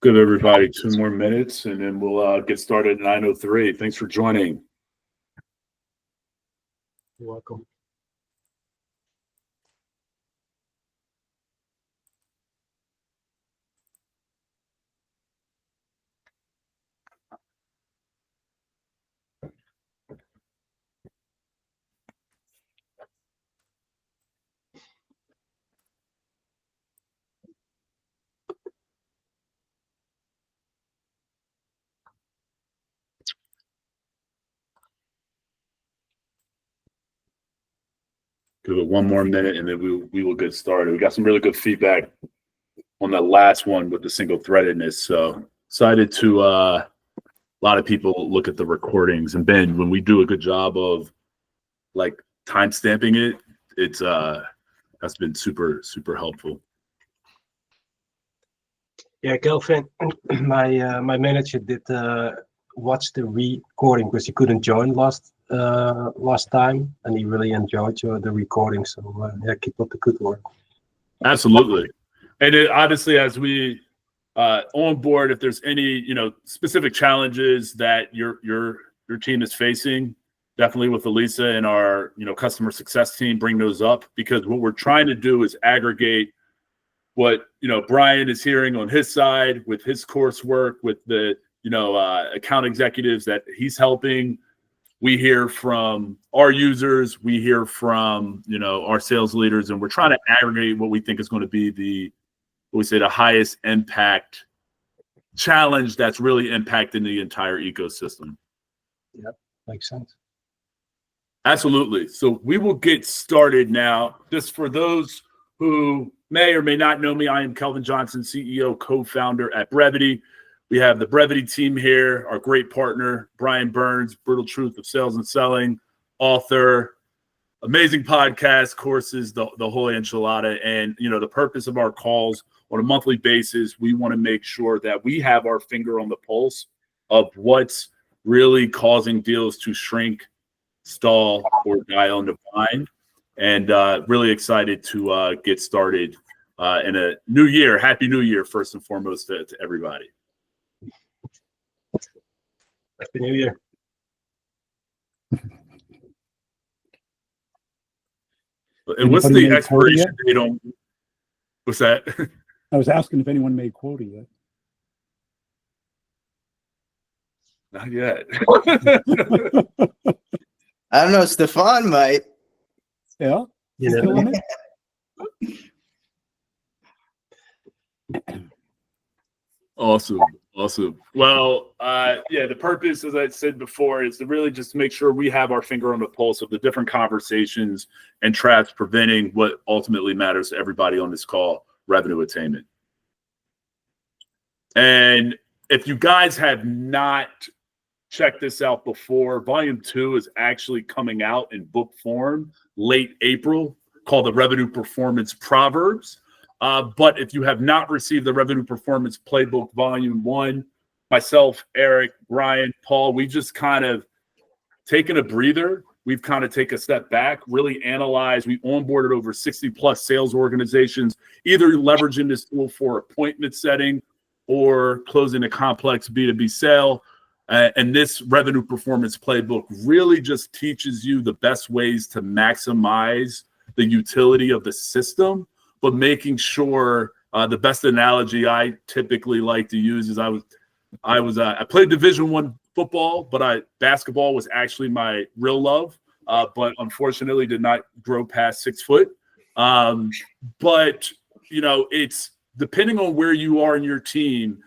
Give everybody 2 more minutes, and then we'll get started at 9:03. Thanks for joining. You're welcome. Give it 1 more minute, and then we will get started. We got some really good feedback on that last one with the single threadedness. So excited to a lot of people look at the recordings. And Ben, when we do a good job of like time stamping it, it's that's been super helpful. Yeah, Kelvin, my manager did watch the recording because he couldn't join last time, and he really enjoyed the recording. So yeah, keep up the good work. Absolutely, and obviously as we on board, if there's any specific challenges that your team is facing, definitely with Elisa and our customer success team, bring those up, because what we're trying to do is aggregate what Brian is hearing on his side with his coursework, with the account executives that he's helping. We hear from our users, we hear from our sales leaders, and we're trying to aggregate what we think is going to be the highest impact challenge that's really impacting the entire ecosystem. Yep, makes sense. Absolutely. So we will get started now. Just for those who may or may not know me, I am Kelvin Johnson, CEO, co-founder at Brevity. We have the Brevity team here, our great partner, Brian Burns, Brutal Truth of Sales and Selling, author, amazing podcast, courses, the whole enchilada. And, the purpose of our calls on a monthly basis, we want to make sure that we have our finger on the pulse of what's really causing deals to shrink, stall, or die on the vine. And really excited to get started in a new year. Happy New Year, first and foremost, to everybody. Happy New Year. And what's the expiration date on? What's that? I was asking if anyone made quota yet. Not yet. I don't know. Stefan might. Yeah. Awesome. Well, the purpose, as I said before, is to really just make sure we have our finger on the pulse of the different conversations and traps preventing what ultimately matters to everybody on this call: revenue attainment. And if you guys have not checked this out before, Volume 2 is actually coming out in book form late April, called the Revenue Performance Proverbs. But if you have not received the Revenue Performance Playbook Volume 1, myself, Eric, Brian, Paul, we've just kind of taken a breather. We've kind of taken a step back, really analyzed. We onboarded over 60 plus sales organizations, either leveraging this tool for appointment setting or closing a complex B2B sale. And this Revenue Performance Playbook really just teaches you the best ways to maximize the utility of the system, but making sure the best analogy I typically like to use is I played Division I football, but basketball was actually my real love, but unfortunately did not grow past 6 foot. But it's depending on where you are in your team.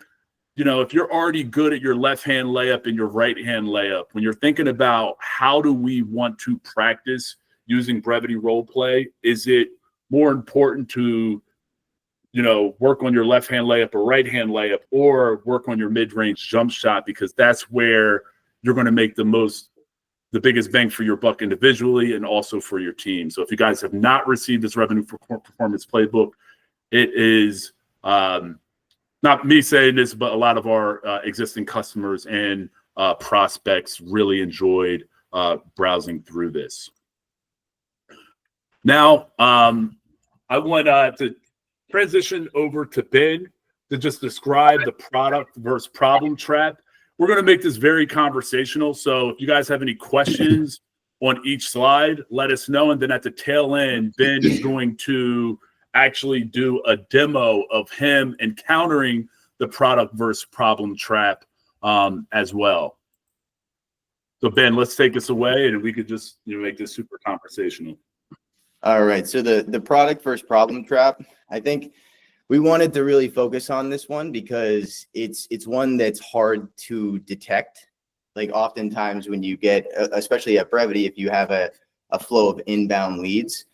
If you're already good at your left-hand layup and your right-hand layup, when you're thinking about how do we want to practice using Brevity role play, is it more important to, work on your left-hand layup or right-hand layup, or work on your mid-range jump shot? Because that's where you're going to make the biggest bang for your buck individually and also for your team. So if you guys have not received this Revenue Performance Playbook, it is not me saying this, but a lot of our existing customers and prospects really enjoyed browsing through this. Now, I want to transition over to Ben. to just describe the product versus problem trap. We're going to make this very conversational. So if you guys have any questions on each slide, let us know. And then at the tail end, Ben is going to actually do a demo of him encountering the product versus problem trap as well. So Ben, let's take us away, and we could just make this super conversational. All right. So the product versus problem trap, I think we wanted to really focus on this one because it's one that's hard to detect. Like oftentimes when you get, especially at Brevity, if you have a flow of inbound leads,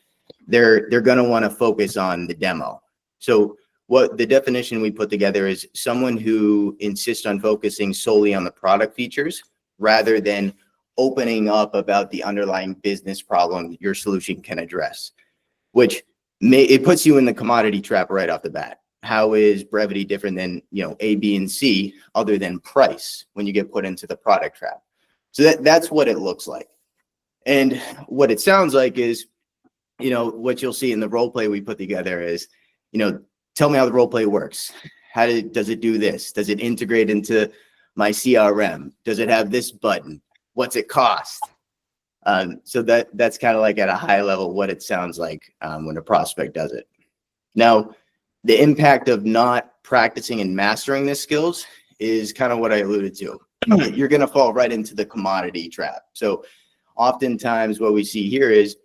they're going to want to focus on the demo. So what the definition we put together is someone who insists on focusing solely on the product features rather than opening up about the underlying business problem your solution can address, which it puts you in the commodity trap right off the bat. How is Brevity different than A, B, and C other than price when you get put into the product trap? So that's what it looks like. And what it sounds like is, what you'll see in the role play we put together is, tell me how the role play works. Does it do this? Does it integrate into my CRM? Does it have this button? What's it cost? So that's kind of like at a high level what it sounds like when a prospect does it. Now, the impact of not practicing and mastering the skills is kind of what I alluded to. You're going to fall right into the commodity trap. So oftentimes what we see here is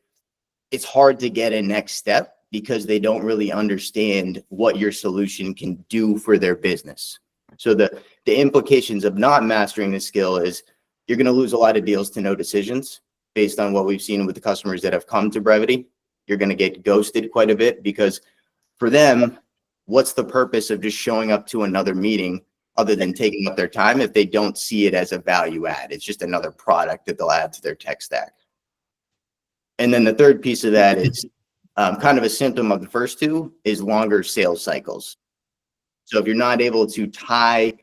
it's hard to get a next step because they don't really understand what your solution can do for their business. So the implications of not mastering the skill is you're going to lose a lot of deals to no decisions based on what we've seen with the customers that have come to Brevity. You're going to get ghosted quite a bit because for them, what's the purpose of just showing up to another meeting other than taking up their time if they don't see it as a value add? It's just another product that they'll add to their tech stack. And then the third piece of that is kind of a symptom of the first two is longer sales cycles. So if you're not able to tie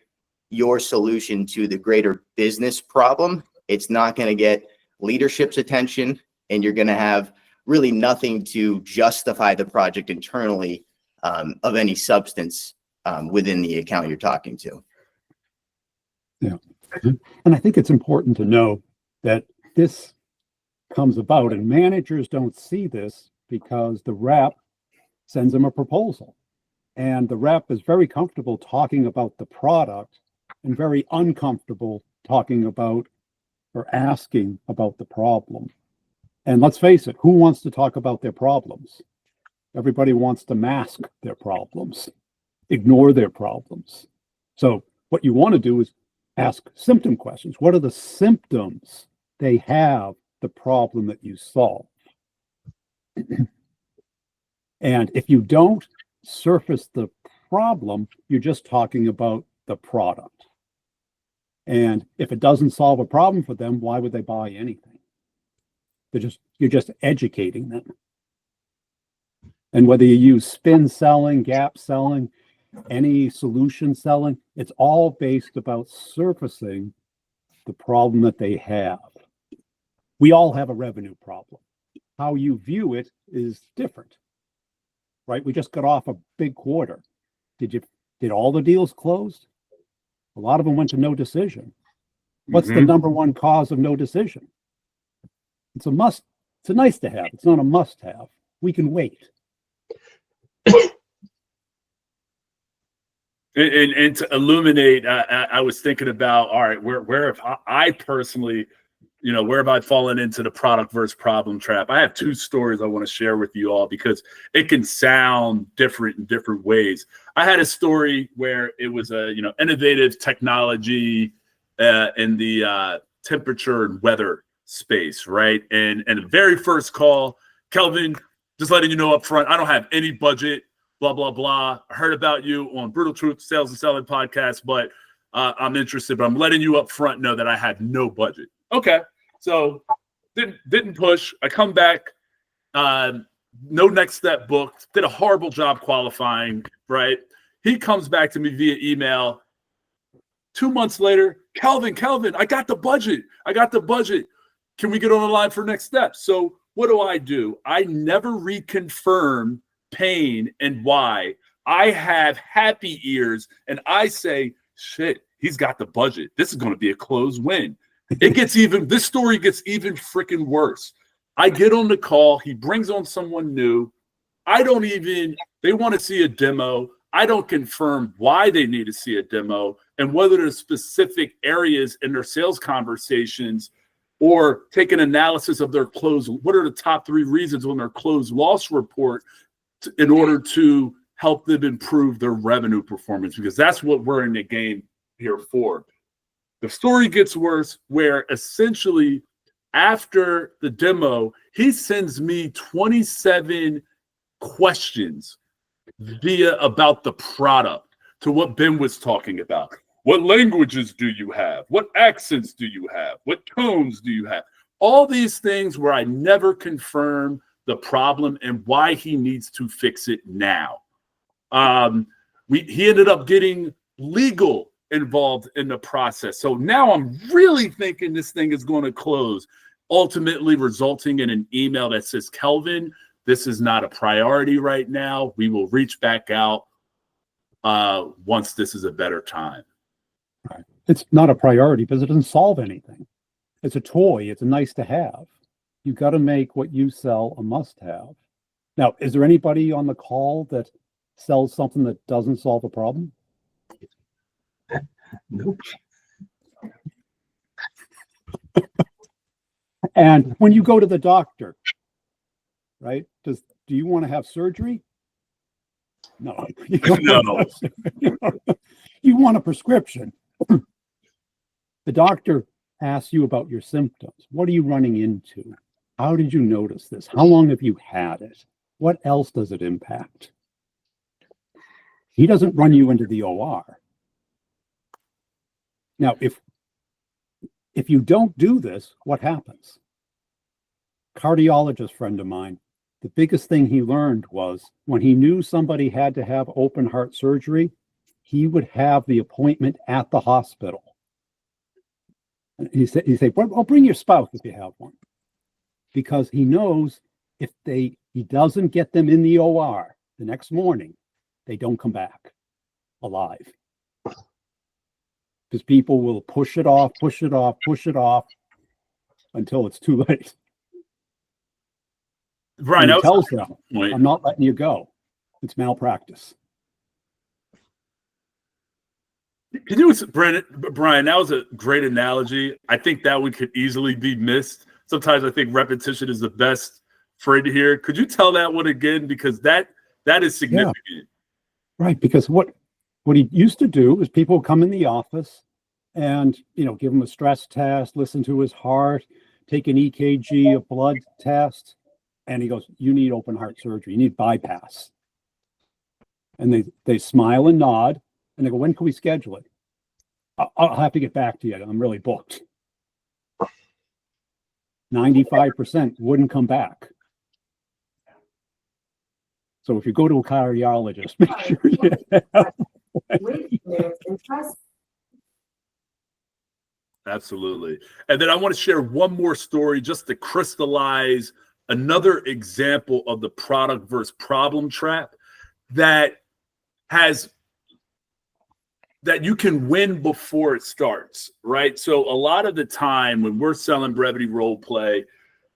your solution to the greater business problem, it's not going to get leadership's attention, and you're going to have really nothing to justify the project internally of any substance within the account you're talking to. Yeah. And I think it's important to know that this comes about, and managers don't see this because the rep sends them a proposal. And the rep is very comfortable talking about the product and very uncomfortable talking about or asking about the problem. And let's face it, who wants to talk about their problems? Everybody wants to mask their problems, ignore their problems. So what you want to do is ask symptom questions. What are the symptoms they have the problem that you solve? And if you don't surface the problem, you're just talking about the product. And if it doesn't solve a problem for them, why would they buy anything? You're just educating them. And whether you use spin selling, gap selling, any solution selling, it's all based about surfacing the problem that they have. We all have a revenue problem. How you view it is different, right? We just got off a big quarter. Did all the deals close? A lot of them went to no decision. What's the number one cause of no decision? It's a must. It's a nice to have. It's not a must have. We can wait. And to illuminate, I was thinking about, all right, where have I personally, where have I fallen into the product versus problem trap? I have two stories I want to share with you all because it can sound different in different ways. I had a story where it was a, innovative technology in the temperature and weather space, right? And the very first call, Kelvin, just letting you know up front, I don't have any budget. Blah, blah, blah. I heard about you on Brutal Truth Sales and Selling podcast, but I'm interested, but I'm letting you up front know that I had no budget. Okay. So didn't push. I come back, no next step booked, did a horrible job qualifying, right? He comes back to me via email 2 months later, Kelvin, I got the budget. Can we get on the line for next steps? So what do? I never reconfirm pain and why I have happy ears and I say, shit, he's got the budget. This is going to be a close win. This story gets even freaking worse. I get on the call. He brings on someone new. They want to see a demo. I don't confirm why they need to see a demo and whether there's specific areas in their sales conversations or take an analysis of their close. What are the top 3 reasons on their close loss report in order to help them improve their revenue performance? Because that's what we're in the game here for. The story gets worse where essentially after the demo, he sends me 27 questions about the product to what Ben was talking about. What languages do you have? What accents do you have? What tones do you have? All these things where I never confirm the problem and why he needs to fix it now. He ended up getting legal involved in the process. So now I'm really thinking this thing is going to close, ultimately resulting in an email that says, Kelvin, this is not a priority right now. We will reach back out once this is a better time. Right. It's not a priority because it doesn't solve anything. It's a toy. It's a nice to have. You got to make what you sell a must have. Now, is there anybody on the call that sells something that doesn't solve a problem? Nope. And when you go to the doctor, right? Do you want to have surgery? No. No. You want a prescription. The doctor asks you about your symptoms. What are you running into? How did you notice this? How long have you had it? What else does it impact? He doesn't run you into the OR. Now, if you don't do this, what happens? Cardiologist friend of mine, the biggest thing he learned was when he knew somebody had to have open heart surgery, he would have the appointment at the hospital. And he said, well, bring your spouse if you have one. Because he knows if he doesn't get them in the OR the next morning, they don't come back alive. Because people will push it off until it's too late. Right. He tells them, I'm not letting you go. It's malpractice. Can you, Brian, that was a great analogy. I think that one could easily be missed. Sometimes I think repetition is the best phrase here. Could you tell that one again? Because that is significant. Yeah. Right. Because what he used to do is people would come in the office and, give him a stress test, listen to his heart, take an EKG, a blood test. And he goes, you need open heart surgery. You need bypass. And they smile and nod. And they go, when can we schedule it? I'll have to get back to you. I'm really booked. 95% wouldn't come back. So if you go to a cardiologist, make sure you have Absolutely. And then I want to share one more story just to crystallize another example of the product versus problem trap that you can win before it starts, right? So a lot of the time when we're selling Brevity role play,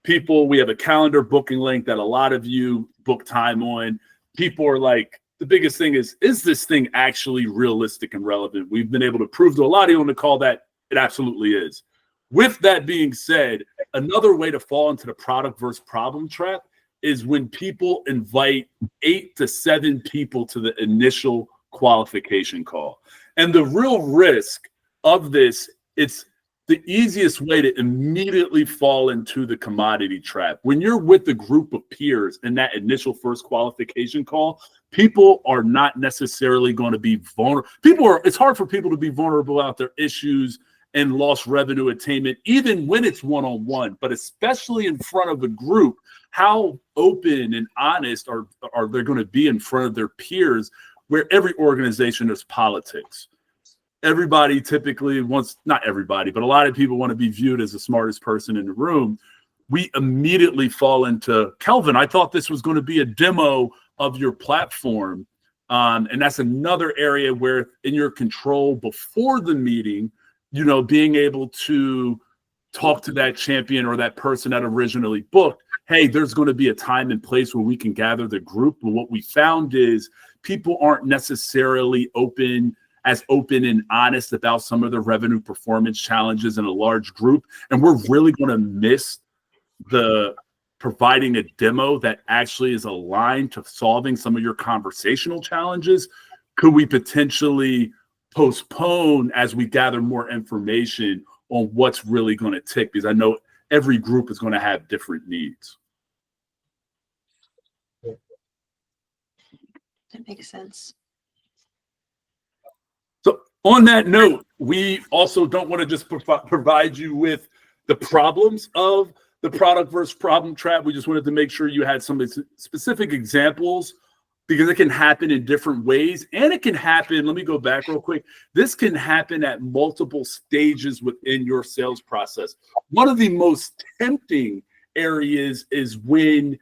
we have a calendar booking link that a lot of you book time on. People are like, the biggest thing is this thing actually realistic and relevant? We've been able to prove to a lot of you on the call that it absolutely is. With that being said, another way to fall into the product versus problem trap is when people invite 8 to 7 people to the initial qualification call. And the real risk of this, it's the easiest way to immediately fall into the commodity trap. When you're with a group of peers in that initial first qualification call, people are not necessarily going to be vulnerable. It's hard for people to be vulnerable about their issues and lost revenue attainment, even when it's one-on-one, but especially in front of a group, how open and honest are they going to be in front of their peers, where every organization there's politics. Everybody typically wants, not everybody, but a lot of people want to be viewed as the smartest person in the room. We immediately fall into, Kelvin, I thought this was going to be a demo of your platform. And that's another area where in your control before the meeting, you know, being able to talk to that champion or that person that originally booked, hey, there's going to be a time and place where we can gather the group. But what we found is people aren't necessarily open and honest about some of the revenue performance challenges in a large group. And we're really going to miss the providing a demo that actually is aligned to solving some of your conversational challenges. Could we potentially postpone as we gather more information on what's really going to tick? Because I know every group is going to have different needs. That makes sense. So on that note, we also don't want to just provide you with the problems of the product versus problem trap. We just wanted to make sure you had some specific examples, because it can happen in different ways. And it can happen, let me go back real quick. This can happen at multiple stages within your sales process. One of the most tempting areas is when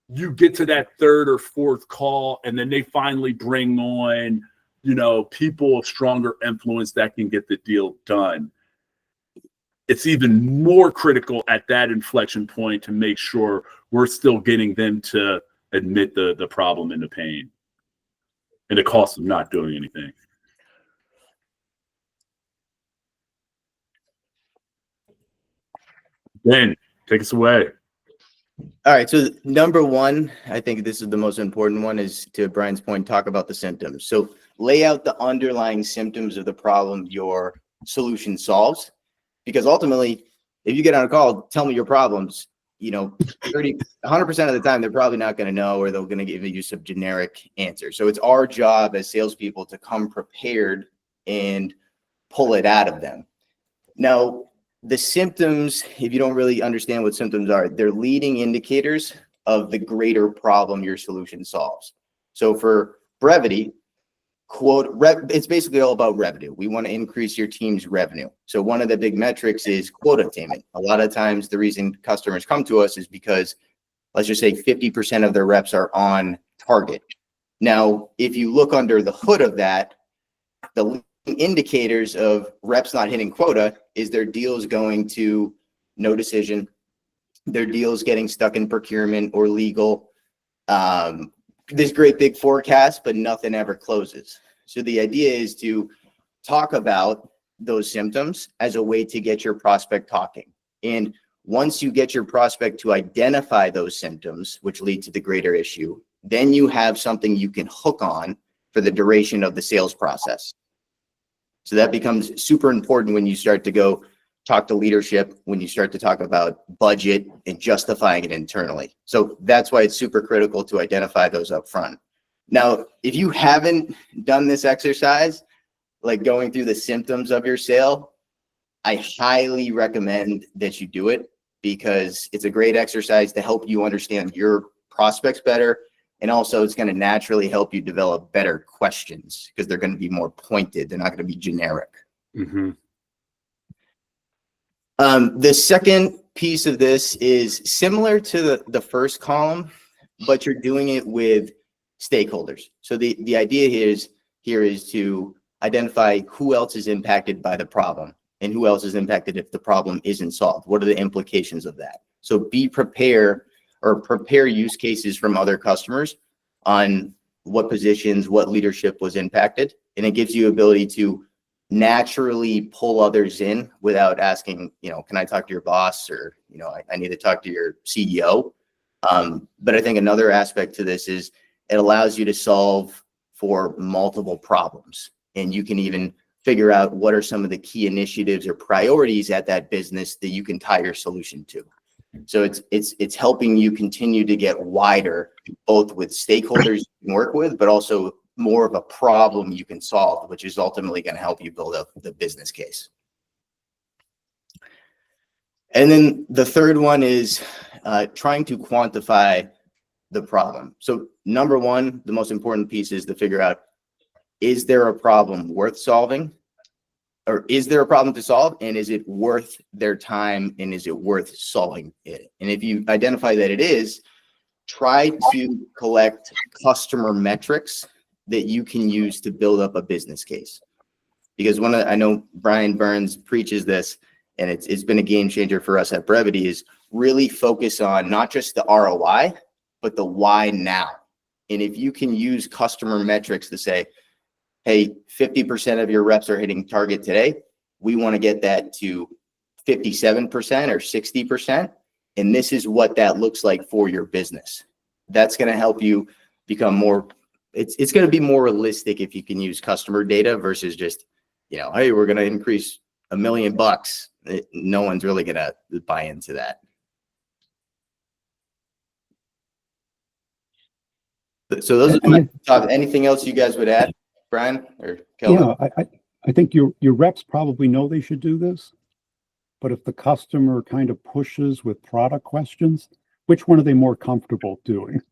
you get to that third or fourth call, and then they finally bring on, you know, people of stronger influence that can get the deal done. It's even more critical at that inflection point to make sure we're still getting them to admit the problem and the pain and the cost of not doing anything. Ben, take us away. All right. So number one, I think this is the most important one, is, to Brian's point, talk about the symptoms. So lay out the underlying symptoms of the problem your solution solves, because ultimately, if you get on a call, tell me your problems, you know, 100% of the time, they're probably not going to know, or they're going to give you some generic answer. So it's our job as salespeople to come prepared and pull it out of them. Now, the symptoms, if you don't really understand what symptoms are, they're leading indicators of the greater problem your solution solves. So for Brevity, it's basically all about revenue. We want to increase your team's revenue. So one of the big metrics is quota attainment. A lot of times the reason customers come to us is because, let's just say, 50% of their reps are on target. Now, if you look under the hood of that, the indicators of reps not hitting quota is their deals going to no decision, their deals getting stuck in procurement or legal. This great big forecast, but nothing ever closes. So the idea is to talk about those symptoms as a way to get your prospect talking. And once you get your prospect to identify those symptoms, which lead to the greater issue, then you have something you can hook on for the duration of the sales process. So that becomes super important when you start to go talk to leadership, when you start to talk about budget and justifying it internally. So that's why it's super critical to identify those up front. Now, if you haven't done this exercise, like going through the symptoms of your sale, I highly recommend that you do it, because it's a great exercise to help you understand your prospects better. And also, it's going to naturally help you develop better questions, because they're going to be more pointed. They're not going to be generic. Mm-hmm. The second piece of this is similar to the first column, but you're doing it with stakeholders. So the idea here is to identify who else is impacted by the problem and who else is impacted if the problem isn't solved. What are the implications of that? So prepare use cases from other customers on what positions, what leadership was impacted. And it gives you ability to naturally pull others in without asking, you know, can I talk to your boss, or, you know, I need to talk to your CEO. But I think another aspect to this is it allows you to solve for multiple problems, and you can even figure out what are some of the key initiatives or priorities at that business that you can tie your solution to. So it's helping you continue to get wider, both with stakeholders you can work with, but also more of a problem you can solve, which is ultimately going to help you build up the business case. And then the third one is trying to quantify the problem. So number one, the most important piece is to figure out, is there a problem worth solving? Or is there a problem to solve, and is it worth their time, and is it worth solving it? And if you identify that it is, try to collect customer metrics that you can use to build up a business case. Because I know Brian Burns preaches this, and it's been a game changer for us at Brevity, is really focus on not just the ROI, but the why now. And if you can use customer metrics to say, hey, 50% of your reps are hitting target today, we want to get that to 57% or 60%. And this is what that looks like for your business. That's going to help you become more, it's going to be more realistic if you can use customer data versus just, hey, we're going to increase $1 million. No one's really going to buy into that. So those are my thoughts. Anything else you guys would add, Brian or Kelvin? Yeah, I think your reps probably know they should do this, but if the customer kind of pushes with product questions, which one are they more comfortable doing?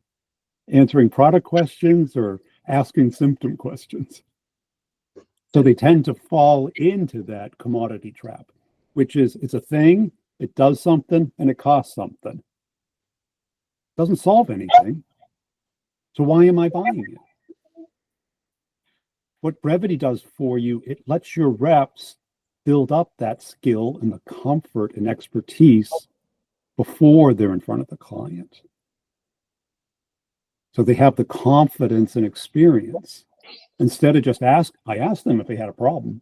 Answering product questions or asking symptom questions? So they tend to fall into that commodity trap, which is it's a thing, it does something, and it costs something. Doesn't solve anything. So why am I buying it? What Brevity does for you, it lets your reps build up that skill and the comfort and expertise before they're in front of the client. So they have the confidence and experience. Instead of just I asked them if they had a problem.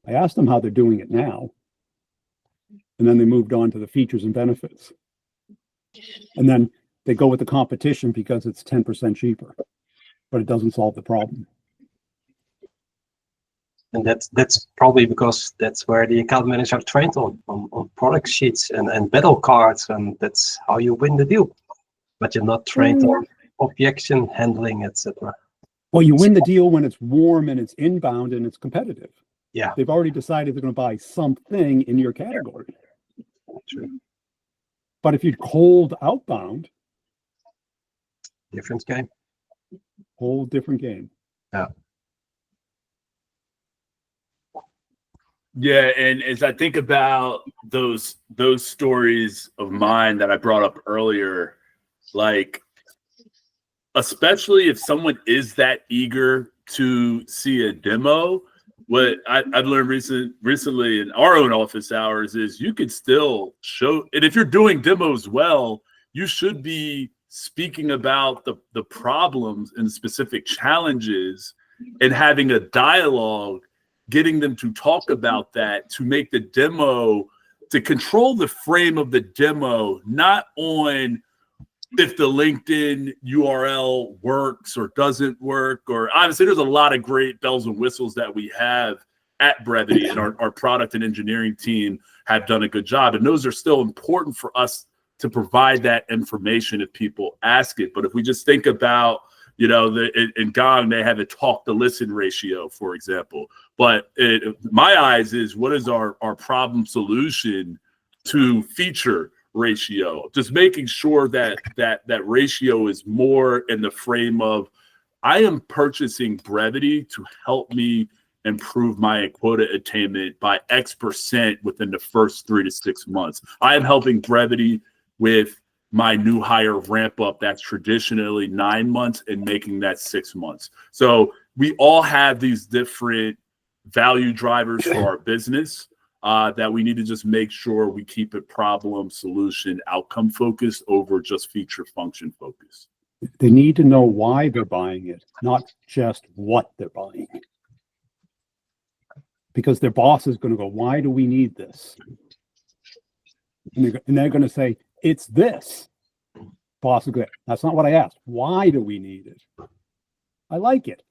I asked them how they're doing it now. And then they moved on to the features and benefits. And then they go with the competition because it's 10% cheaper, but it doesn't solve the problem. And that's probably because that's where the account managers are trained on product sheets and battle cards, and that's how you win the deal. But you're not trained on objection handling, etc. Well, you win the deal when it's warm and it's inbound and it's competitive. Yeah. They've already decided they're going to buy something in your category. True. But if you're cold outbound, Different game. whole different game. Yeah. Yeah, and as I think about those stories of mine that I brought up earlier, like, especially if someone is that eager to see a demo, what I've learned recently in our own office hours is you could still show, and if you're doing demos well, you should be speaking about the problems and specific challenges and having a dialogue, getting them to talk about that, to make the demo, to control the frame of the demo, not on if the LinkedIn URL works or doesn't work, or obviously there's a lot of great bells and whistles that we have at Brevity, and our product and engineering team have done a good job. And those are still important for us to provide that information if people ask it. But if we just think about, in Gong, they have a talk to listen ratio, for example. But my eyes is, what is our problem solution to feature ratio? Just making sure that ratio is more in the frame of, I am purchasing Brevity to help me improve my quota attainment by X% within the first 3 to 6 months. I am helping Brevity with my new hire ramp up that's traditionally 9 months and making that 6 months. So we all have these different value drivers for our business that we need to just make sure we keep it problem, solution, outcome focused over just feature function focused. They need to know why they're buying it, not just what they're buying. Because their boss is going to go, why do we need this? And they're going to say, it's this. Boss is good. That's not what I asked. Why do we need it? I like it.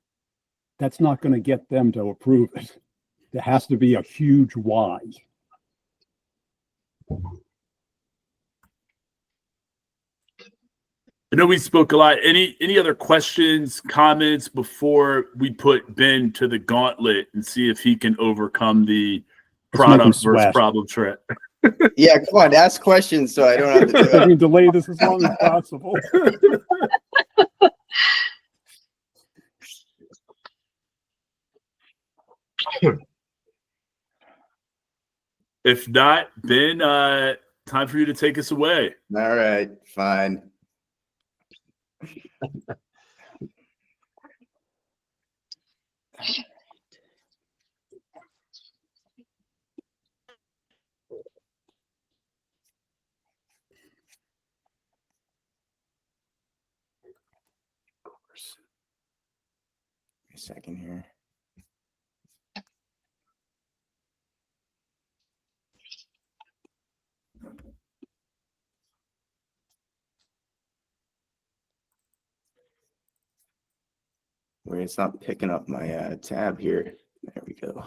That's not going to get them to approve it. There has to be a huge why. I know we spoke a lot. Any other questions, comments before we put Ben to the gauntlet and see if he can overcome the product versus problem trap? Yeah, come on, ask questions so I don't have to do it. I can delay this as long as possible. If not, Ben, time for you to take us away. All right, fine. a second here. Where it's not picking up my tab here. There we go.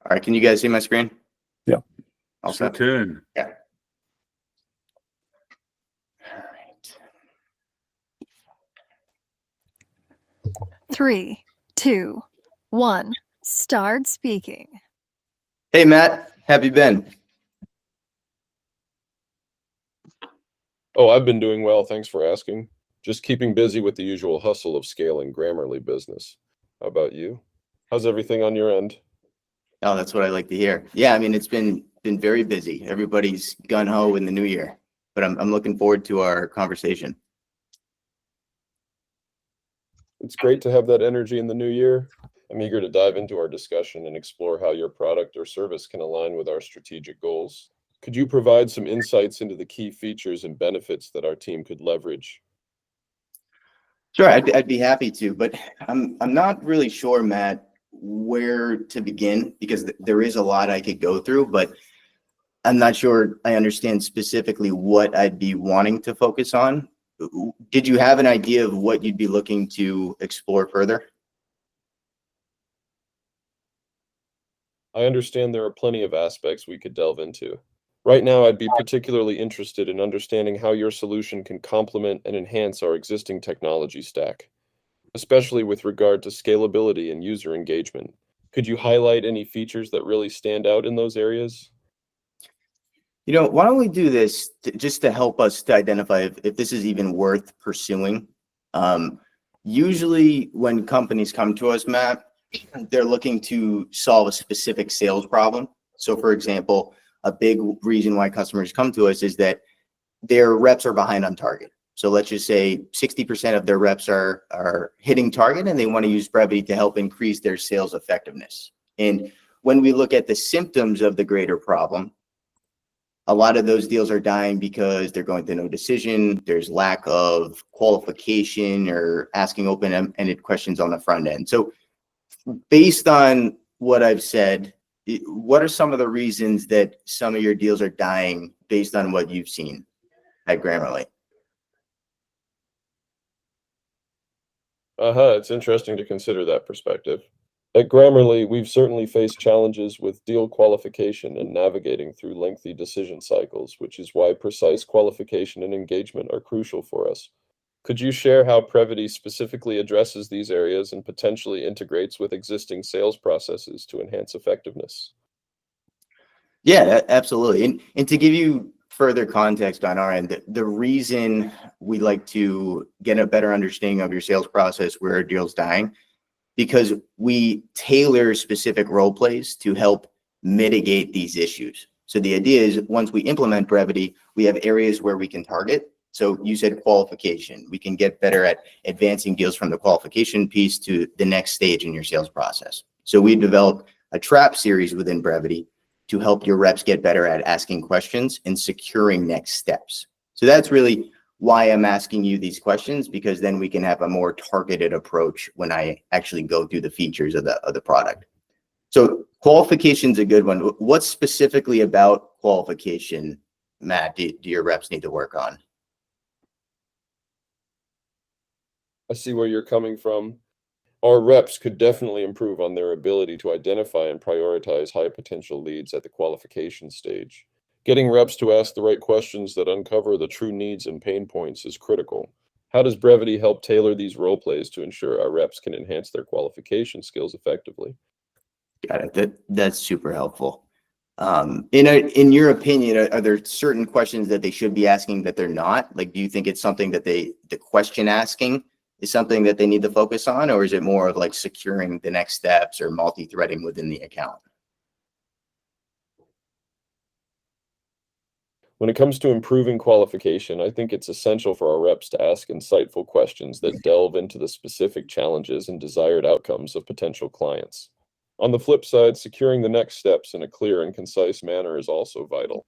All right, can you guys see my screen? Yeah. All Sure set? can. Yeah. All right. 3, 2, 1. Start speaking. Hey, Matt, have you been? Oh, I've been doing well, thanks for asking. Just keeping busy with the usual hustle of scaling Grammarly business. How about you? How's everything on your end? Oh, that's what I like to hear. Yeah, I mean, it's been very busy. Everybody's gun ho in the new year, but I'm looking forward to our conversation. It's great to have that energy in the new year. I'm eager to dive into our discussion and explore how your product or service can align with our strategic goals. Could you provide some insights into the key features and benefits that our team could leverage? Sure, I'd be happy to, but I'm not really sure, Matt, where to begin because there is a lot I could go through, but I'm not sure I understand specifically what I'd be wanting to focus on. Did you have an idea of what you'd be looking to explore further? I understand there are plenty of aspects we could delve into. Right now, I'd be particularly interested in understanding how your solution can complement and enhance our existing technology stack, especially with regard to scalability and user engagement. Could you highlight any features that really stand out in those areas? You know, why don't we do this just to help us to identify if this is even worth pursuing? Usually when companies come to us, Matt, they're looking to solve a specific sales problem. So for example, a big reason why customers come to us is that their reps are behind on target. So let's just say 60% of their reps are hitting target and they want to use Brevity to help increase their sales effectiveness. And when we look at the symptoms of the greater problem, a lot of those deals are dying because they're going to no decision. There's lack of qualification or asking open-ended questions on the front end. So based on what I've said, what are some of the reasons that some of your deals are dying based on what you've seen at Grammarly? It's interesting to consider that perspective. At Grammarly, we've certainly faced challenges with deal qualification and navigating through lengthy decision cycles, which is why precise qualification and engagement are crucial for us. Could you share how Brevity specifically addresses these areas and potentially integrates with existing sales processes to enhance effectiveness? Yeah, absolutely. And to give you further context on our end, the reason we like to get a better understanding of your sales process where a deal's dying, because we tailor specific role plays to help mitigate these issues. So the idea is once we implement Brevity, we have areas where we can target. So you said qualification. We can get better at advancing deals from the qualification piece to the next stage in your sales process. So we developed a trap series within Brevity to help your reps get better at asking questions and securing next steps. So that's really why I'm asking you these questions, because then we can have a more targeted approach when I actually go through the features of the product. So qualification is a good one. What specifically about qualification, Matt, do your reps need to work on? I see where you're coming from. Our reps could definitely improve on their ability to identify and prioritize high potential leads at the qualification stage. Getting reps to ask the right questions that uncover the true needs and pain points is critical. How does Brevity help tailor these role plays to ensure our reps can enhance their qualification skills effectively? Got it. That's super helpful. In your opinion, are there certain questions that they should be asking that they're not? Like, do you think it's something that the question asking is something that they need to focus on, or is it more of like securing the next steps or multi-threading within the account? When it comes to improving qualification, I think it's essential for our reps to ask insightful questions that delve into the specific challenges and desired outcomes of potential clients. On the flip side, securing the next steps in a clear and concise manner is also vital.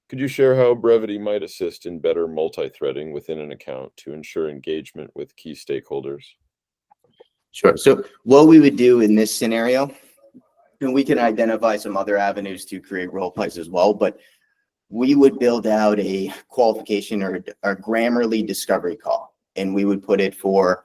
Could you share how Brevity might assist in better multi-threading within an account to ensure engagement with key stakeholders? Sure. So what we would do in this scenario, and we can identify some other avenues to create role plays as well, but we would build out a qualification or a Grammarly discovery call, and we would put it for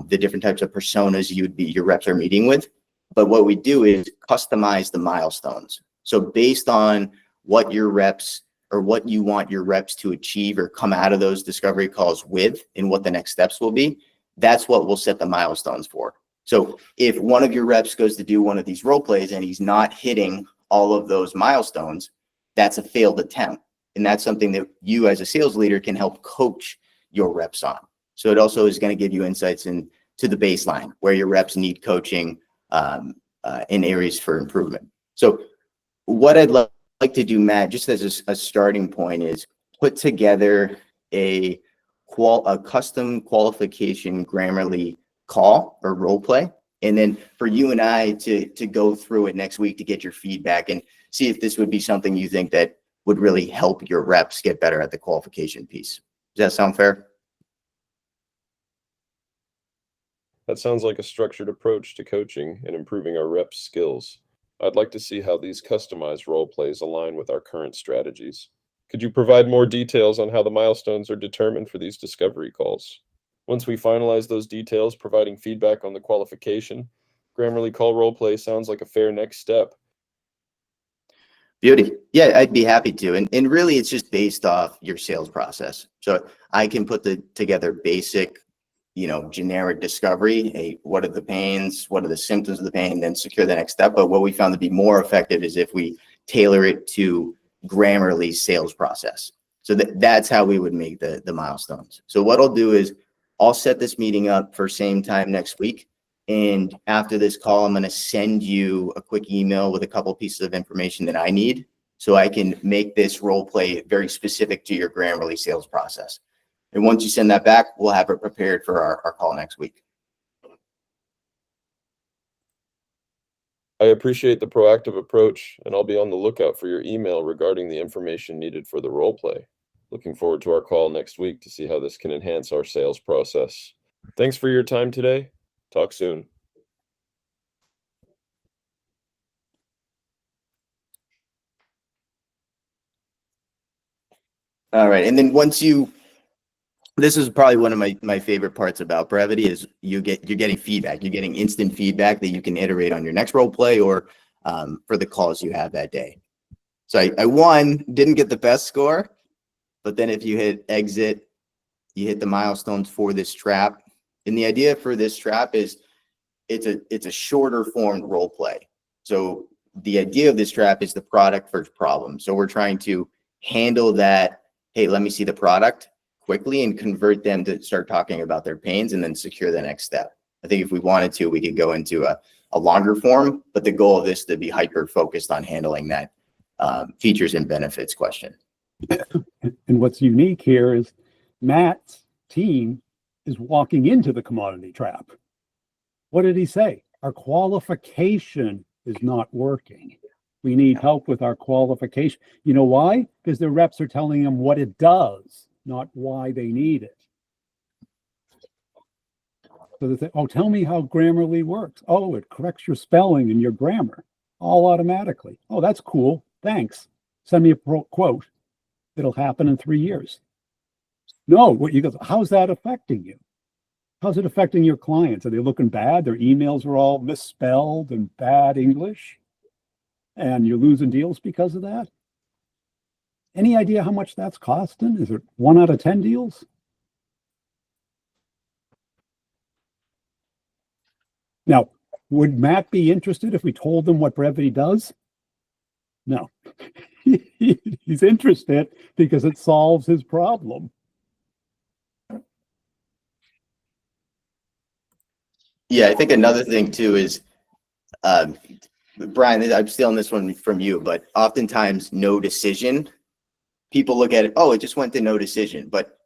the different types of personas your reps are meeting with. But what we do is customize the milestones. So based on what your reps or what you want your reps to achieve or come out of those discovery calls with and what the next steps will be, that's what we'll set the milestones for. So if one of your reps goes to do one of these role plays and he's not hitting all of those milestones, that's a failed attempt. And that's something that you as a sales leader can help coach your reps on. So it also is going to give you insights into the baseline where your reps need coaching in areas for improvement. So what I'd like to do, Matt, just as a starting point, is put together a custom qualification Grammarly call or role play, and then for you and I to go through it next week to get your feedback and see if this would be something you think that would really help your reps get better at the qualification piece. Does that sound fair? That sounds like a structured approach to coaching and improving our reps' skills. I'd like to see how these customized role plays align with our current strategies. Could you provide more details on how the milestones are determined for these discovery calls? Once we finalize those details, providing feedback on the qualification, Grammarly call role play sounds like a fair next step. Beauty. Yeah, I'd be happy to. And really, it's just based off your sales process. So I can put together basic, generic discovery. What are the pains? What are the symptoms of the pain? Then secure the next step. But what we found to be more effective is if we tailor it to Grammarly's sales process. So that's how we would make the milestones. So what I'll do is I'll set this meeting up for same time next week. And after this call, I'm going to send you a quick email with a couple pieces of information that I need so I can make this role play very specific to your Grammarly sales process. And once you send that back, we'll have it prepared for our call next week. I appreciate the proactive approach, and I'll be on the lookout for your email regarding the information needed for the role play. Looking forward to our call next week to see how this can enhance our sales process. Thanks for your time today. Talk soon. All right. And then this is probably one of my favorite parts about Brevity is you're getting feedback. You're getting instant feedback that you can iterate on your next role play or for the calls you have that day. So I didn't get the best score, but then if you hit exit, you hit the milestones for this trap. And the idea for this trap is it's a shorter formed role play. So the idea of this trap is the product first problem. So we're trying to handle that. Hey, let me see the product quickly and convert them to start talking about their pains and then secure the next step. I think if we wanted to, we could go into a longer form, but the goal of this is to be hyper focused on handling that features and benefits question. And what's unique here is Matt's team is walking into the commodity trap. What did he say? Our qualification is not working. We need help with our qualification. You know why? Because the reps are telling them what it does, not why they need it. So they say, oh, tell me how Grammarly works. Oh, it corrects your spelling and your grammar all automatically. Oh, that's cool. Thanks. Send me a quote. It'll happen in 3 years. No, what you go, how's that affecting you? How's it affecting your clients? Are they looking bad? Their emails are all misspelled and bad English, and you're losing deals because of that? Any idea how much that's costing? Is it 1 out of 10 deals? Now, would Matt be interested if we told him what Brevity does? No. He's interested because it solves his problem. Yeah, I think another thing too is, Brian, I'm stealing this one from you, but oftentimes no decision, people look at it, oh, it just went to no decision, but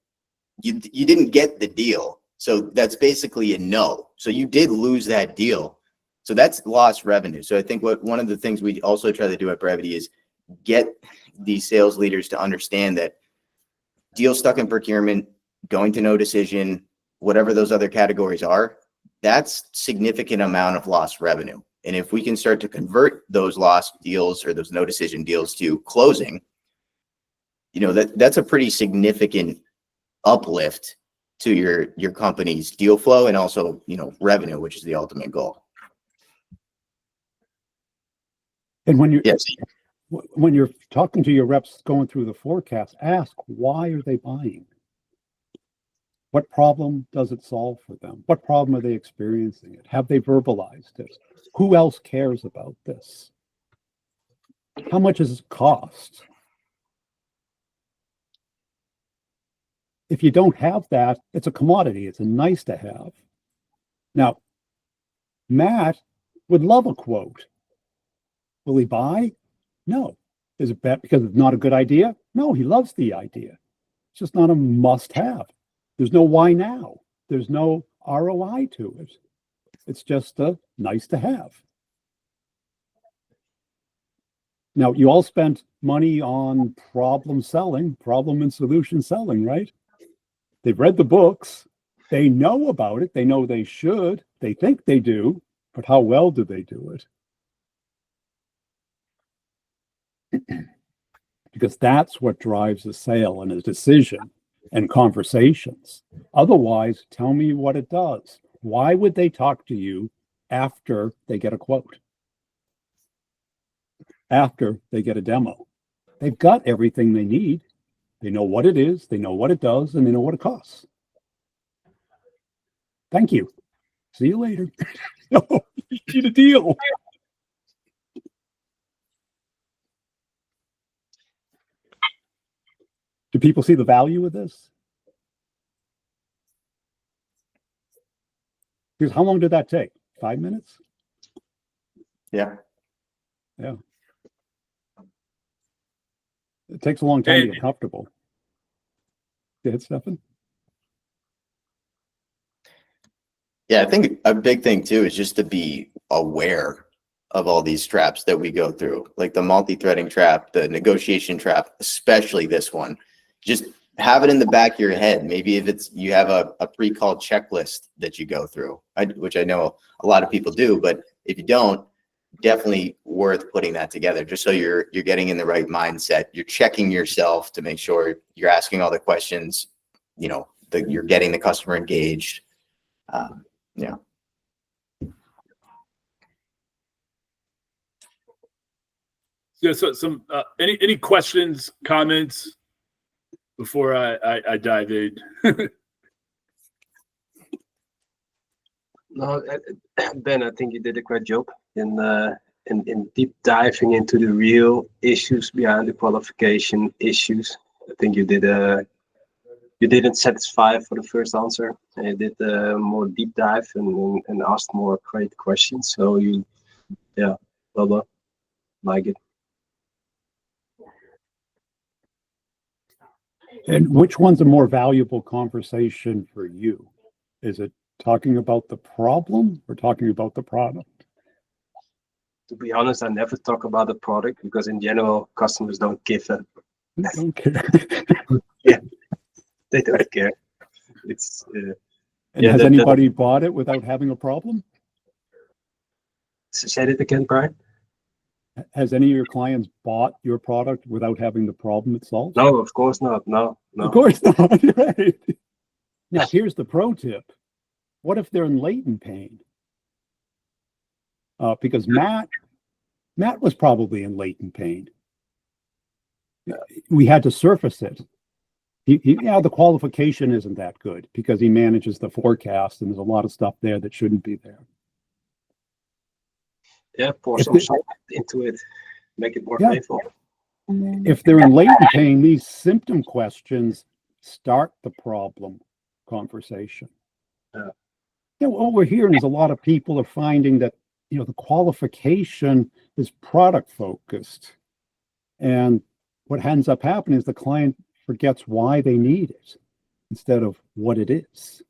you didn't get the deal. So that's basically a no. So you did lose that deal. So that's lost revenue. So I think one of the things we also try to do at Brevity is get these sales leaders to understand that deal stuck in procurement, going to no decision, whatever those other categories are, that's significant amount of lost revenue. And if we can start to convert those lost deals or those no decision deals to closing, that's a pretty significant uplift to your company's deal flow and also, revenue, which is the ultimate goal. And when you're Yes. when you're talking to your reps going through the forecast, ask, why are they buying? What problem does it solve for them? What problem are they experiencing it? Have they verbalized it? Who else cares about this? How much does it cost? If you don't have that, it's a commodity. It's a nice to have. Now, Matt would love a quote. Will he buy? No. Is it bad because it's not a good idea? No, he loves the idea. It's just not a must-have. There's no why now. There's no ROI to it. It's just a nice to have. Now, you all spent money on problem selling, problem and solution selling, right? They've read the books. They know about it. They know they should. They think they do. But how well do they do it? Because that's what drives a sale and a decision and conversations. Otherwise, tell me what it does. Why would they talk to you after they get a quote? After they get a demo? They've got everything they need. They know what it is, they know what it does, and they know what it costs. Thank you. See you later. No, you need a deal. Do people see the value of this? Because how long did that take? 5 minutes? Yeah. Yeah. It takes a long time to get comfortable. Go ahead, Stefan. Yeah, I think a big thing too is just to be aware of all these traps that we go through, like the multi-threading trap, the negotiation trap, especially this one. Just have it in the back of your head. Maybe if you have a pre-called checklist that you go through, which I know a lot of people do, but if you don't, definitely worth putting that together just so you're getting in the right mindset. You're checking yourself to make sure you're asking all the questions, you're getting the customer engaged. Yeah. Yeah. So some any questions, comments before I dive in? No, Ben, I think you did a great job in deep diving into the real issues behind the qualification issues. I think you didn't satisfy for the first answer. You did a more deep dive and asked more great questions. So well done. Like it. And which one's a more valuable conversation for you? Is it talking about the problem or talking about the product? To be honest, I never talk about the product because in general, customers don't give a. I don't care. Yeah, they don't care. It's. And has anybody bought it without having a problem? Say it again, Brian. Has any of your clients bought your product without having the problem it solves? No, of course not. No. Of course not. Right. Now, here's the pro tip. What if they're in latent pain? Because Matt was probably in latent pain. We had to surface it. The qualification isn't that good because he manages the forecast and there's a lot of stuff there that shouldn't be there. Yeah, pour some salt into it, make it more painful. If they're in latent pain, these symptom questions start the problem conversation. What we're hearing is a lot of people are finding that the qualification is product focused, and what ends up happening is the client forgets why they need it instead of what it is.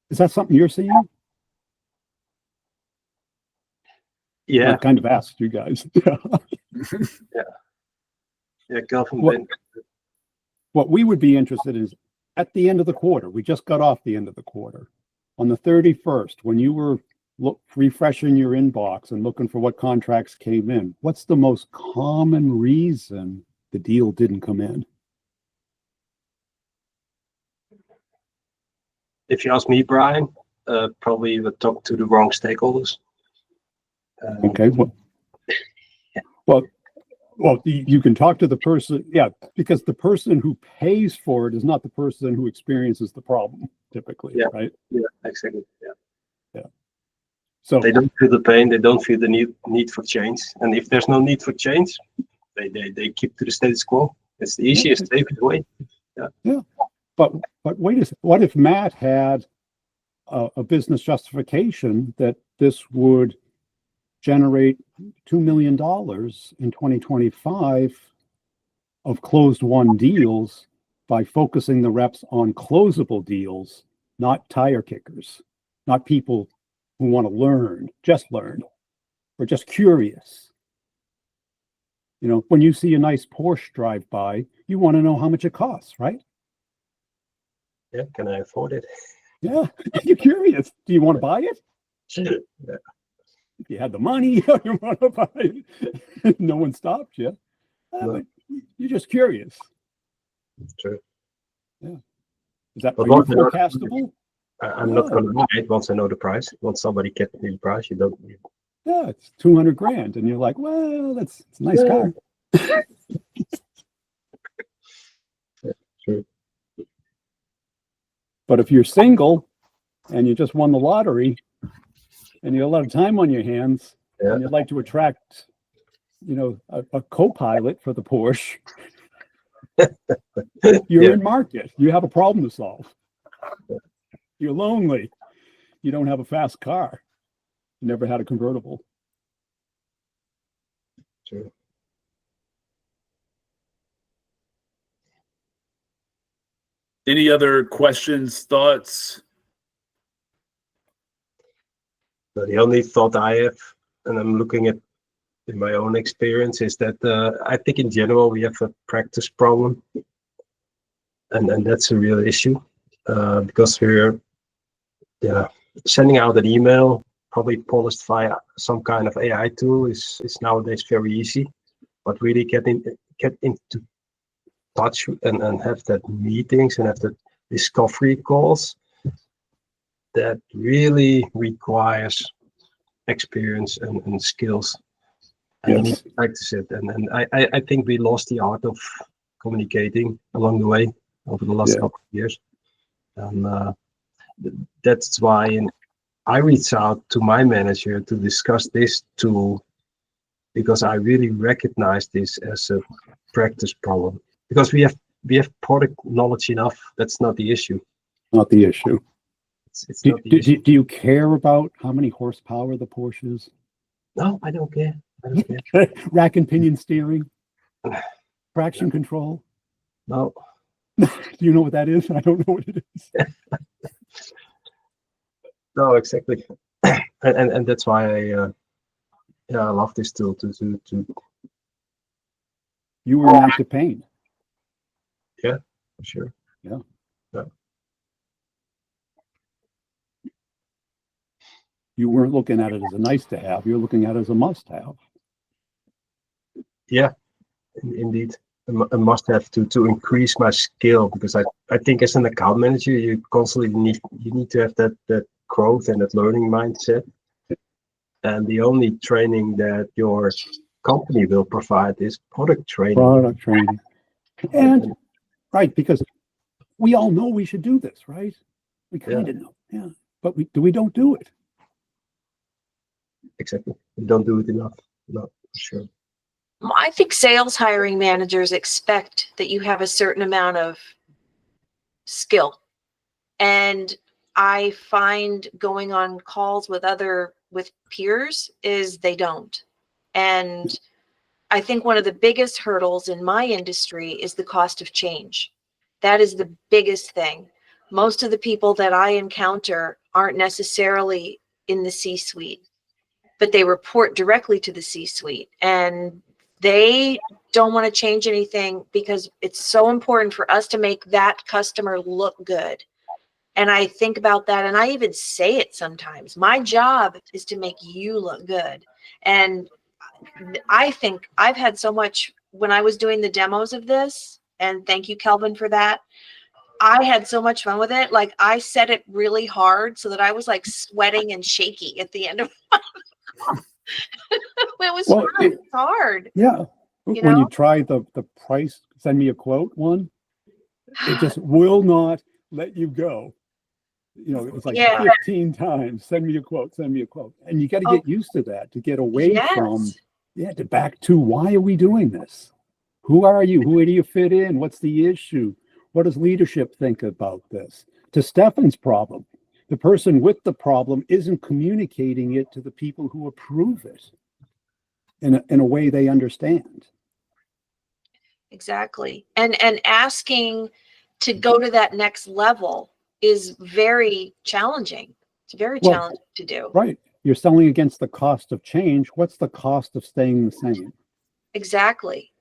Is that something you're seeing? Yeah, I kind of asked you guys. yeah, Kelvin. What- What we would be interested in is at the end of the quarter, we just got off the end of the quarter. On the 31st, when you were refreshing your inbox and looking for what contracts came in, what's the most common reason the deal didn't come in? If you ask me, Brian, probably would talk to the wrong stakeholders. Okay, well, you can talk to the person, yeah, because the person who pays for it is not the person who experiences the problem typically, Yeah. right? Yeah, exactly. Yeah. So They don't feel the pain. They don't feel the need for change. And if there's no need for change, they keep to the status quo. It's the easiest, safest way. But wait a second, what if Matt had a business justification that this would generate $2 million in 2025 of closed won deals by focusing the reps on closable deals, not tire kickers, not people who want to learn, or just curious. You know, when you see a nice Porsche drive by, you want to know how much it costs, right? Yeah, can I afford it? Yeah, you're curious. Do you want to buy it? Yeah. If you had the money, you want to buy it. No one stopped you. No. But you're just curious. True. Is that But are you what- forecastable? I'm not going to buy it once I know the price. Once somebody gets me the price, you don't. Yeah, it's 200 grand, and you're like, well, it's a nice car. True. But if you're single and you just won the lottery and you have a lot of time on your hands Yeah. and you'd like to attract, you know, a co-pilot for the Porsche, you're Yeah. in market. You have a problem to solve. You're lonely. You don't have a fast car. You never had a convertible. True. Any other questions, thoughts? So the only thought I have, and I'm looking at in my own experience, is that I think in general we have a practice problem, and that's a real issue because we're sending out an email, probably polished via some kind of AI tool, is nowadays very easy, but really get into touch and have that meetings and have the discovery calls, that really requires experience and skills, and you need to practice it. And I think we lost the art of communicating along the way over the last couple of years, and that's why I reached out to my manager to discuss this tool, because I really recognize this as a practice problem, because we have product knowledge enough. That's not the issue. Not the issue. It's Do, not the do, issue. do you care about how many horsepower the Porsche is? No, I don't care. I don't care. Rack and pinion steering, traction control. No. Do you know what that is? I don't know what it is. No, exactly. And that's why I love this tool to You were in active pain. sure. You weren't looking at it as a nice to have. You're looking at it as a must have. Yeah, indeed. A must have to increase my skill, because I think as an account manager you constantly need to have that growth and that learning mindset. And the only training that your company will provide is product training. Product training. And right, because we all know we should do this, right? We kind of know. Yeah. But we don't do it. Exactly. We don't do it enough. No, for sure. I think sales hiring managers expect that you have a certain amount of skill. And I find going on calls with peers is they don't. And I think one of the biggest hurdles in my industry is the cost of change. That is the biggest thing. Most of the people that I encounter aren't necessarily in the C-suite. but they report directly to the C-suite, and they don't want to change anything because it's so important for us to make that customer look good. And I think about that, and I even say it sometimes. My job is to make you look good. And I think I've had so much when I was doing the demos of this, and thank you, Kelvin, for that. I had so much fun with it. Like, I set it really hard so that I was like sweating and shaky at the end of it was Well, fun. It's hard. Yeah. You When know? you try the price, send me a quote one, it just will not let you go. It's like Yeah. 15 times, send me a quote, send me a quote. And you got to Oh. get used to that, to get away from, Yes. to back to, why are we doing this? Who are you? Who do you fit in? What's the issue? What does leadership think about this? To Stefan's problem, the person with the problem isn't communicating it to the people who approve it in a way they understand. Exactly. And asking to go to that next level is very challenging. It's very Well, challenging to do. Right. You're selling against the cost of change. What's the cost of staying the same? Exactly.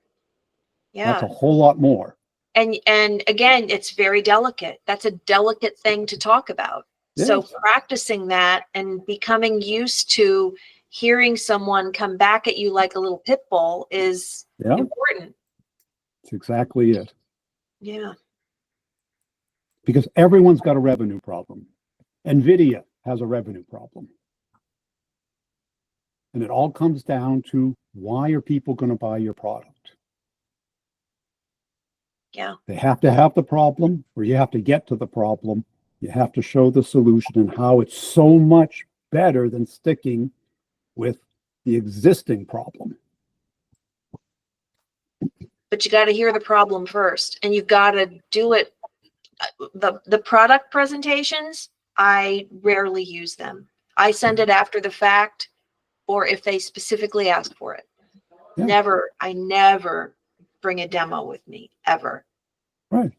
That's Yeah. a whole lot more. And again, it's very delicate. That's a delicate thing to talk about. So Yes. practicing that and becoming used to hearing someone come back at you like a little pit bull is Yeah, important. that's exactly it. Yeah. Because everyone's got a revenue problem. NVIDIA has a revenue problem. And it all comes down to, why are people going to buy your product? Yeah. They have to have the problem, or you have to get to the problem. You have to show the solution and how it's so much better than sticking with the existing problem. But you got to hear the problem first, and you've got to do it. The product presentations, I rarely use them. I send it after the fact, or if they specifically ask for it. Yeah. I never bring a demo with me, ever. Right.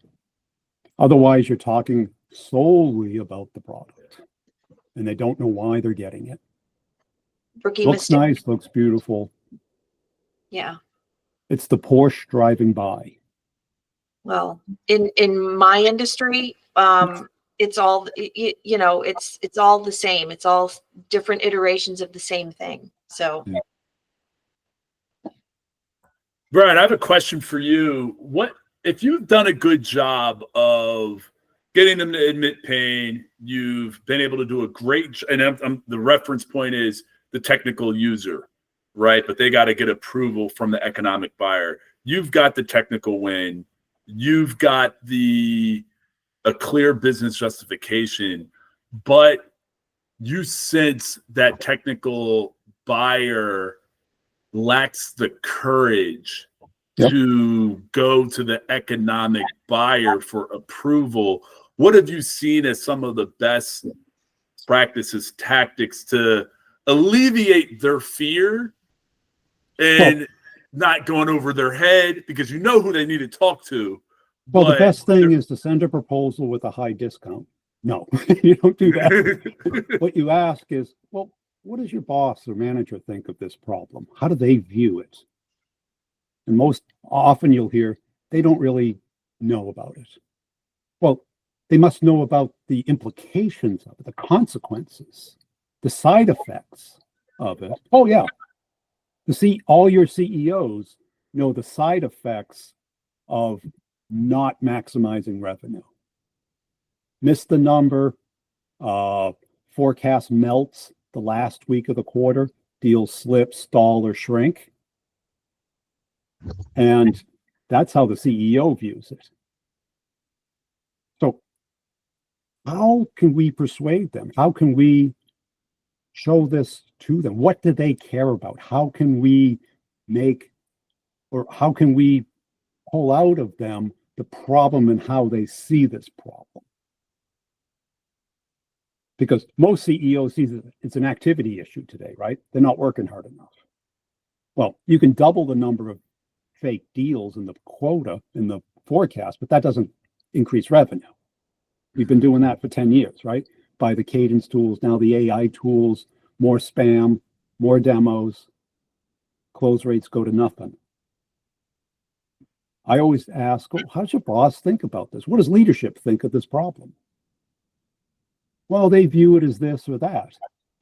Otherwise, you're talking solely about the product, and they don't know why they're getting it. Rookie Looks mistake. nice, looks beautiful. Yeah. It's the Porsche driving by. Well, in my industry, it's all it's all the same. It's all different iterations of the same thing. So. Yeah. Brian, I have a question for you. What if you've done a good job of getting them to admit pain? You've been able to do a great, and the reference point is the technical user, right? But they got to get approval from the economic buyer. You've got the technical win. You've got a clear business justification, but you sense that technical buyer lacks the courage to go to the economic buyer for approval. What have you seen as some of the best practices, tactics to alleviate their fear and not going over their head, because you know who they need to talk to? Well, the best thing is to send a proposal with a high discount. No, you don't do that. What you ask is, well, what does your boss or manager think of this problem? How do they view it? And most often you'll hear, they don't really know about it. Well, they must know about the implications of it, the consequences, the side effects of it. Oh, yeah. All your CEOs know the side effects of not maximizing revenue. Miss the number, forecast melts the last week of the quarter, deals slip, stall, or shrink. And that's how the CEO views it. So how can we persuade them? How can we show this to them? What do they care about? How can we pull out of them the problem and how they see this problem? Because most CEOs see that it's an activity issue today, right? They're not working hard enough. Well, you can double the number of fake deals in the quota, in the forecast, but that doesn't increase revenue. We've been doing that for 10 years, right? By the cadence tools, now the AI tools, more spam. more demos, close rates go to nothing. I always ask, oh, how does your boss think about this? What does leadership think of this problem? Well, they view it as this or that.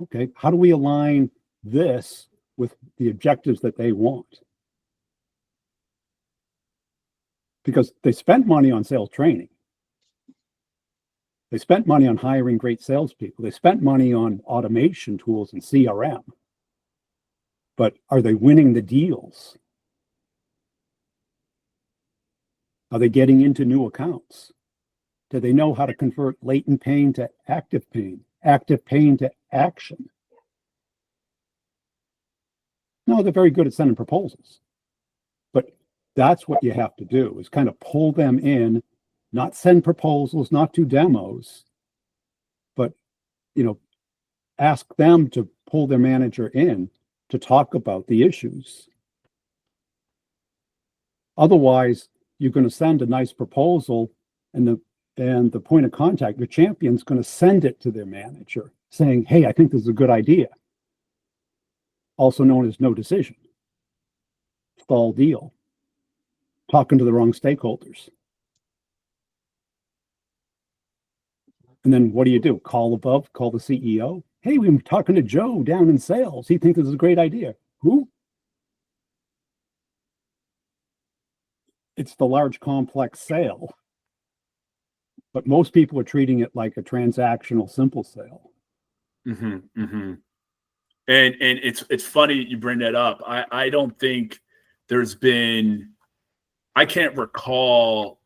Okay, how do we align this with the objectives that they want? Because they spent money on sales training. They spent money on hiring great salespeople. They spent money on automation tools and CRM. But are they winning the deals? Are they getting into new accounts? Do they know how to convert latent pain to active pain to action? No, they're very good at sending proposals. But that's what you have to do, is kind of pull them in, not send proposals, not do demos, but, ask them to pull their manager in to talk about the issues. Otherwise, you're going to send a nice proposal, and the point of contact, your champion's going to send it to their manager saying, hey, I think this is a good idea. Also known as no decision. Stall deal. Talking to the wrong stakeholders. And then what do? Call above, call the CEO. Hey, we've been talking to Joe down in sales. He thinks this is a great idea. Who? It's the large complex sale. But most people are treating it like a transactional simple sale. Mm-hmm, mm-hmm. And it's funny you bring that up. I don't think there's been, I can't recall,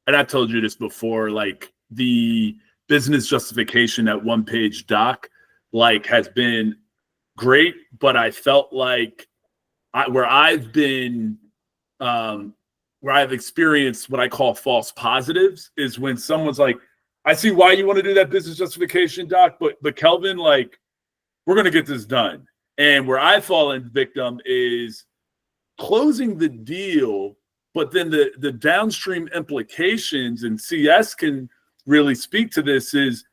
and I've told you this before, like the business justification, that one-page doc, like has been great, but I felt like where I've experienced what I call false positives is when someone's like, I see why you want to do that business justification, doc, but Kelvin, like, we're going to get this done. And where I've fallen victim is closing the deal, but then the downstream implications, and CS can really speak to this, is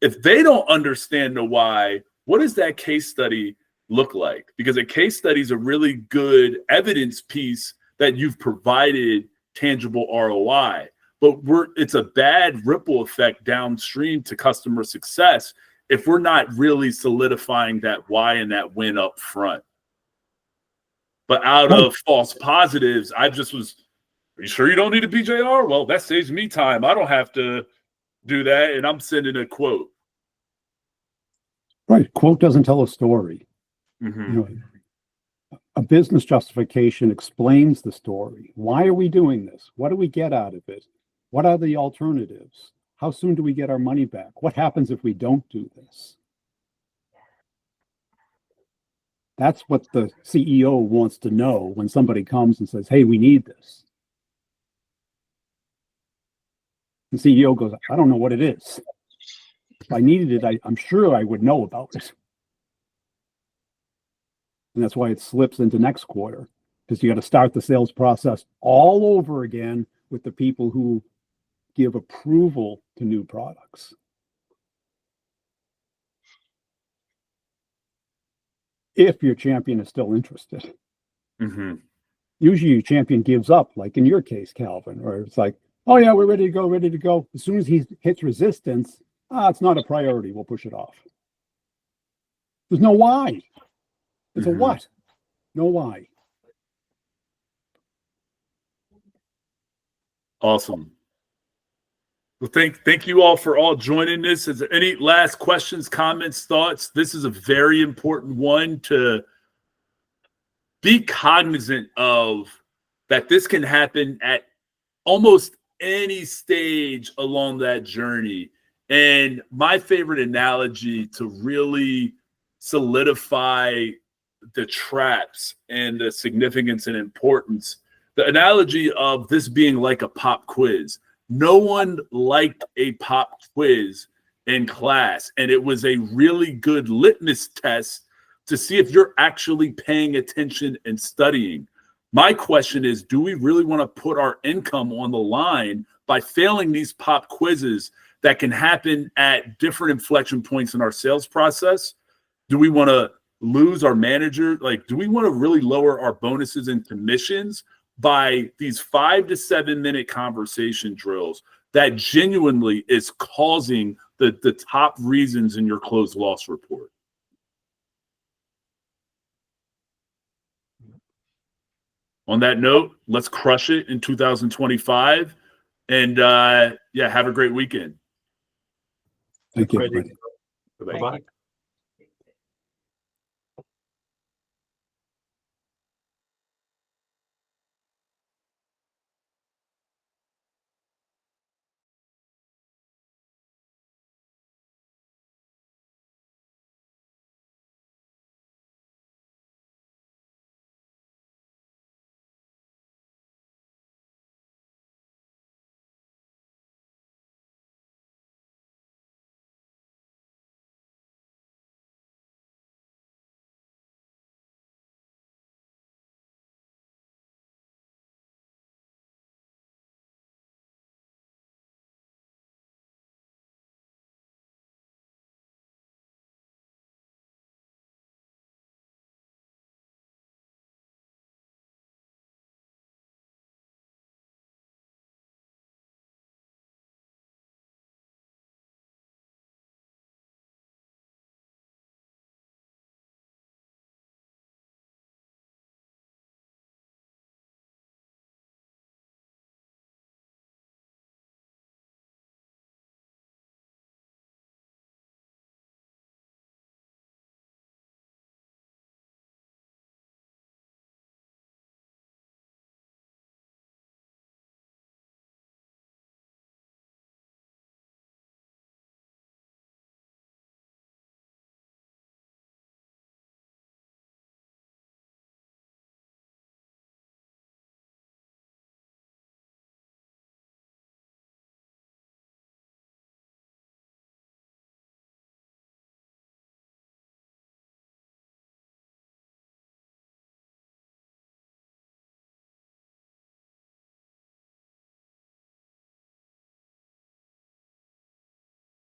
if they don't understand the why, what does that case study look like? Because a case study is a really good evidence piece that you've provided tangible ROI, but it's a bad ripple effect downstream to customer success if we're not really solidifying that why and that win up front. But out of false positives, I just was, are you sure you don't need a BJR? Well, that saves me time. I don't have to do that, and I'm sending a quote. Right. Quote doesn't tell a story. Mm-hmm. A business justification explains the story. Why are we doing this? What do we get out of it? What are the alternatives? How soon do we get our money back? What happens if we don't do this? That's what the CEO wants to know when somebody comes and says, hey, we need this. The CEO goes, I don't know what it is. If I needed it, I'm sure I would know about it. And that's why it slips into next quarter, because you got to start the sales process all over again with the people who give approval to new products. If your champion is still interested. Mm-hmm. Usually your champion gives up, like in your case, Calvin, or it's like, oh yeah, we're ready to go. As soon as he hits resistance, it's not a priority, we'll push it off. There's no why. It's a what? No why. Awesome. Well, thank you all for all joining this. Is there any last questions, comments, thoughts? This is a very important one to be cognizant of, that this can happen at almost any stage along that journey. And my favorite analogy to really solidify the traps and the significance and importance, the analogy of this being like a pop quiz. No one liked a pop quiz in class, and it was a really good litmus test to see if you're actually paying attention and studying. My question is, do we really want to put our income on the line by failing these pop quizzes that can happen at different inflection points in our sales process? Do we want to lose our manager? Like, do we want to really lower our bonuses and commissions by these 5 to 7 minute conversation drills that genuinely is causing the top reasons in your closed loss report? On that note, let's crush it in 2025. And yeah, have a great weekend. Thank you. Ready. everybody. Bye-bye. Bye-bye.